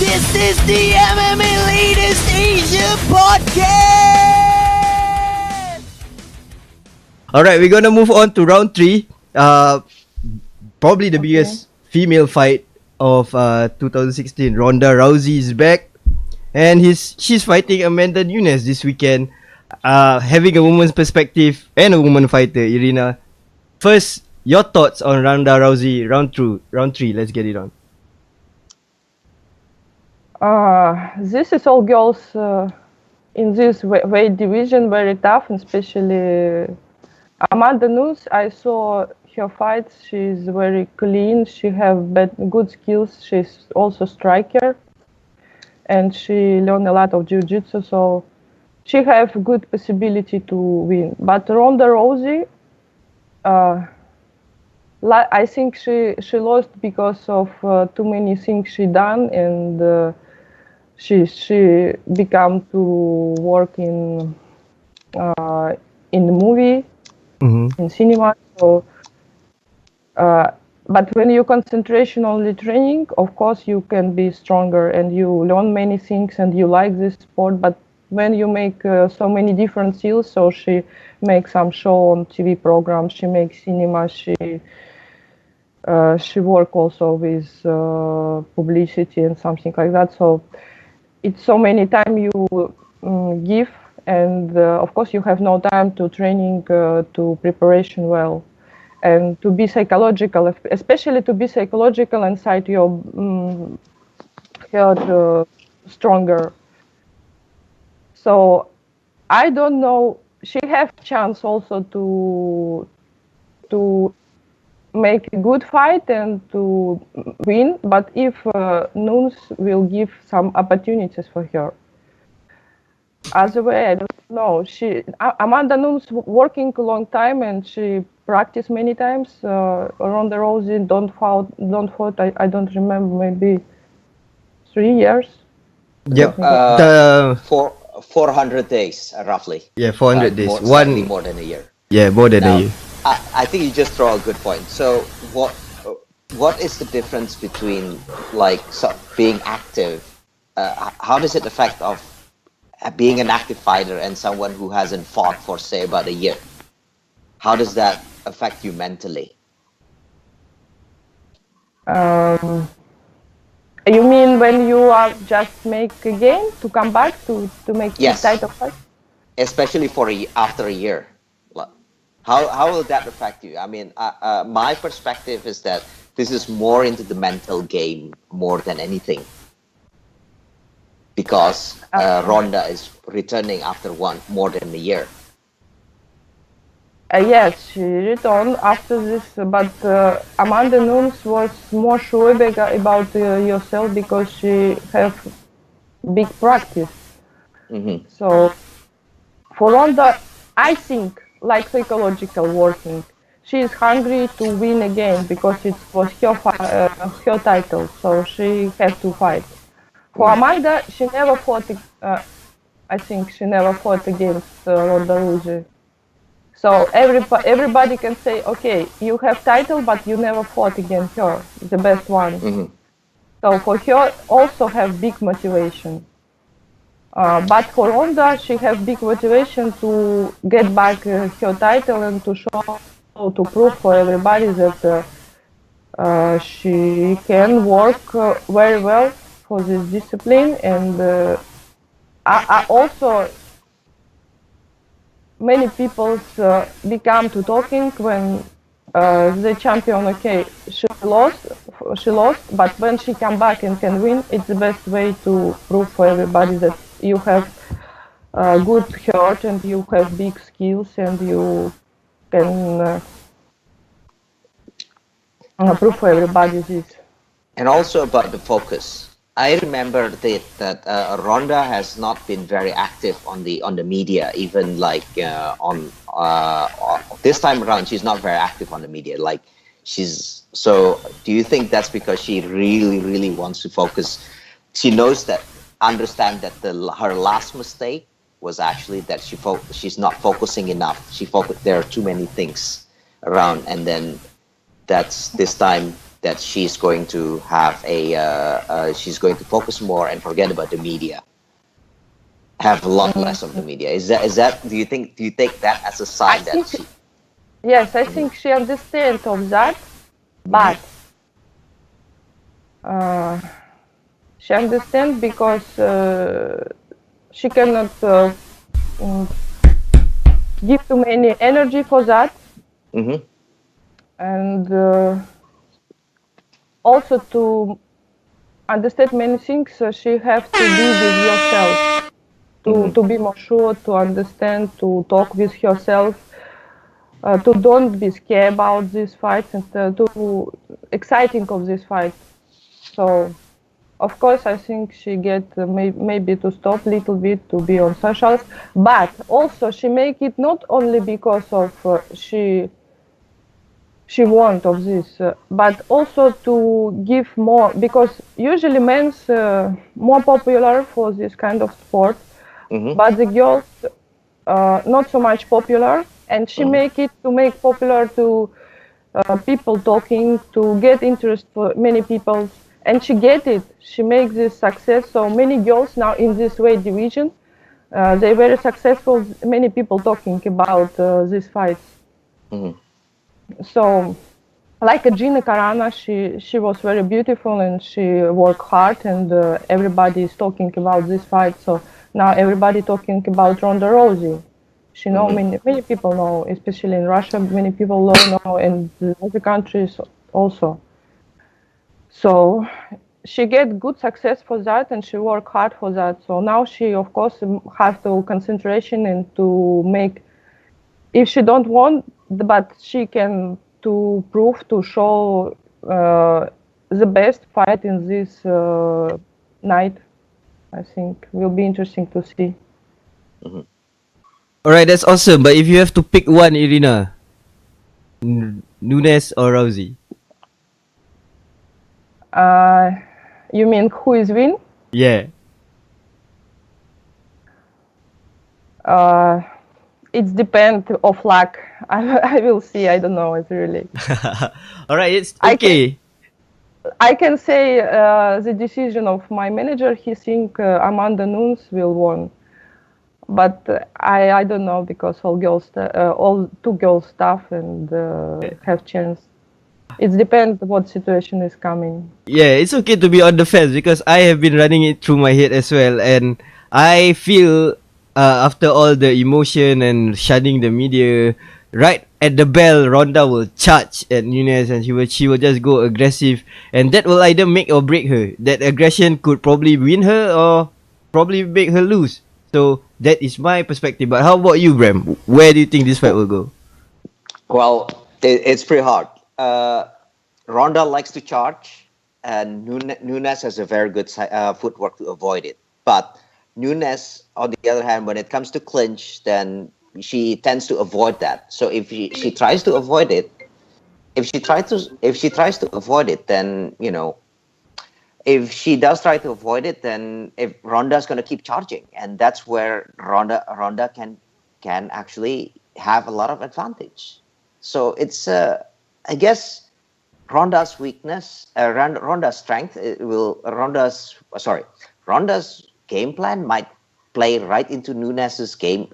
This is the MMA Latest Asia Podcast! Alright, we're gonna move on to round 3. Probably the biggest female fight of 2016. Ronda Rousey is back. And she's fighting Amanda Nunes this weekend. Having a woman's perspective and a woman fighter, Irina. First, your thoughts on Ronda Rousey round 3. Let's get it on. This is all girls in this weight division, very tough, and especially Amanda Nunes. I saw her fights. She's very clean. She have good skills. She's also striker, and she learned a lot of jiu-jitsu, so she have good possibility to win. But Ronda Rousey, I think she lost because of too many things she done, and she became to work in the movie, in cinema. So, but when you concentration on the training, of course you can be stronger and you learn many things and you like this sport. But when you make so many different skills, so she makes some show on TV programs, she makes cinema, she work also with publicity and something like that. So it's so many time you give, and of course you have no time to training, to preparation well, and to be psychological, especially to be psychological inside your head stronger. So I don't know. She have chance also to make a good fight and to win, but if Nunes will give some opportunities for her. Other way, I don't know. Amanda Nunes working a long time and she practiced many times. Ronda Rousey don't fought. I don't remember, maybe 3 years. Yep. 400 days roughly. Yeah, 400 days. More than a year. Yeah, more than a year. I think you just throw a good point. So what is the difference between being active? How does it affect of being an active fighter and someone who hasn't fought for say about a year? How does that affect you mentally? You mean when you are just make a game to come back to make the title fight? Especially after a year. How will that affect you? I mean, my perspective is that this is more into the mental game more than anything, because Ronda is returning after more than a year. Yes, she returned after this, but Amanda Nunes was more sure about herself because she have big practice. So for Ronda, I think, like psychological working, she is hungry to win again because it was her title, so she had to fight. For Amanda, she never fought. I think she never fought against Ronda Rousey. So everybody can say, okay, you have title, but you never fought against her, the best one. So for her, also have big motivation. But for Ronda, she has big motivation to get back her title and to show, to prove for everybody that she can work very well for this discipline. And I also, many people become to talking when the champion, okay, she lost, but when she come back and can win, it's the best way to prove for everybody that you have good heart and you have big skills and you can prove for everybody this. And also about the focus. I remember that Ronda has not been very active on the media, even on this time around. She's not very active on the media. So do you think that's because she really wants to focus? She understand that her last mistake was actually that she's not focusing enough. There are too many things around, and then this time that she's going to have she's going to focus more and forget about the media, have a lot less of the media. Is that do you take that as a sign that she? Yes, I think she understands of that, but she understands because she cannot give too many energy for that, and also to understand many things, she have to be with yourself, to be more sure, to understand, to talk with herself, to don't be scared about these fights, and to exciting of this fight. So, of course, I think she get maybe to stop a little bit to be on socials, but also she make it not only because of she want of this, but also to give more, because usually men's more popular for this kind of sport, but the girls not so much popular, and she make it to make popular to people talking, to get interest for many people, and she get it. She makes this success. So many girls now in this weight division, they very successful. Many people talking about these fights. So, like a Gina Carano, she was very beautiful and she worked hard, and everybody is talking about this fight. So now everybody talking about Ronda Rousey. She know many people know, especially in Russia. Many people know, and other countries also. So she get good success for that, and she work hard for that. So now she, of course, have to concentration and to make. If she don't want, but she can to prove, to show the best fight in this night. I think will be interesting to see. All right, that's awesome. But if you have to pick one, Irina, Nunes or Rousey? You mean who is win? Yeah. It depends of luck. I will see. I don't know. It's really. All right, it's okay. I can say the decision of my manager. He think Amanda Nunes will win, but I don't know, because all two girls staff and have chance. It depends what situation is coming. Yeah, it's okay to be on the fence, because I have been running it through my head as well, and I feel after all the emotion and shunning the media, right at the bell, Ronda will charge at Nunes, and she will just go aggressive, and that will either make or break her. That aggression could probably win her or probably make her lose. So that is my perspective. But how about you, Bram? Where do you think this fight will go? Well, it's pretty hard. Ronda likes to charge, and Nunes has a very good footwork to avoid it. But Nunes, on the other hand, when it comes to clinch, then she tends to avoid that. So if she tries to avoid it, if she tries to avoid it, then if she does try to avoid it, then if Ronda's going to keep charging, and that's where Ronda can actually have a lot of advantage. So it's I guess Ronda's weakness, Ronda's strength, Ronda's game plan might play right into Nunes's game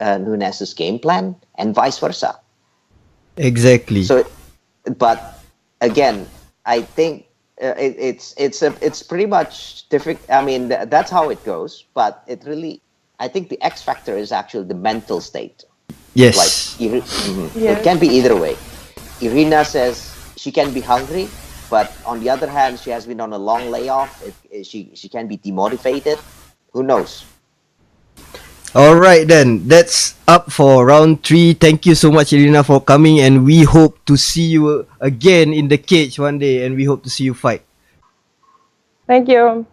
plan, and vice versa. Exactly. So, but again, I think it's pretty much difficult. I mean, that's how it goes. But I think the X factor is actually the mental state. Yes. It can be either way. Irina says she can be hungry, but on the other hand, she has been on a long layoff. She can be demotivated. Who knows? Alright then, that's up for round 3. Thank you so much, Irina, for coming, and we hope to see you again in the cage one day, and we hope to see you fight. Thank you.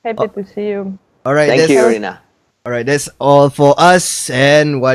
Happy to see you. Alright, Thank you, Irina. Alright, that's all for us, and what